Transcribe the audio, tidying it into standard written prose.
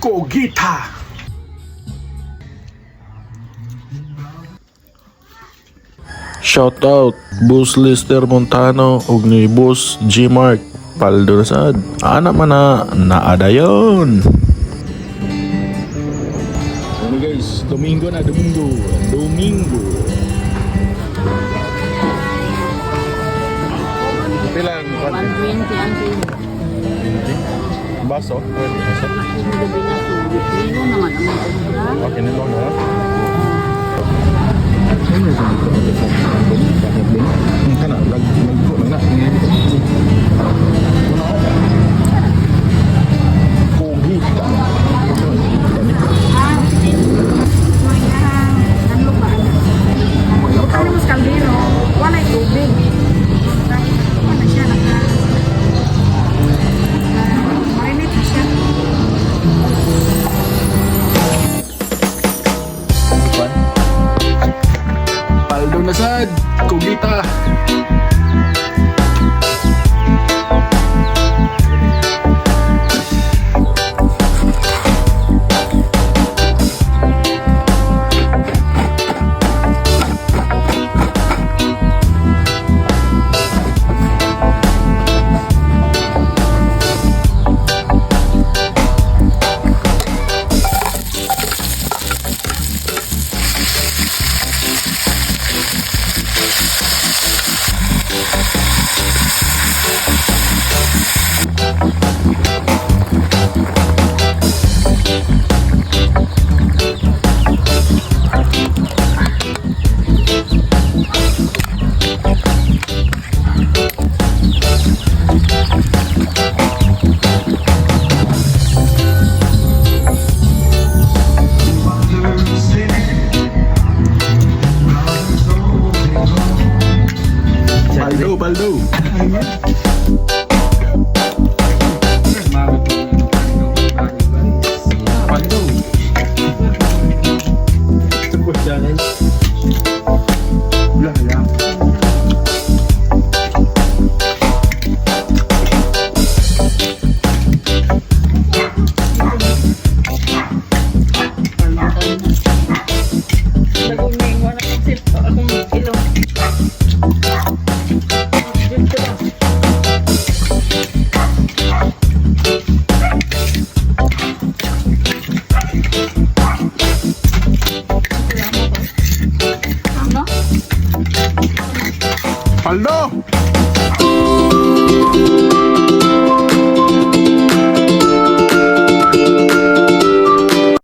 Kogita. Shoutout Boss Lister Montano ug ni Boss G Mark paldo na sad ana man na naadayon. Ano guys, Domingo na, Domingo. Pilang 120 ang kilo. baso? Baso? Gabi na to. Kilo naman ang mga sobra. Okay na lang ha. Kana nagko na Kogita. Ano mas kaldero? Wala yung tubig. Wala siya marinate na siya. Paldo na sad, Kogita.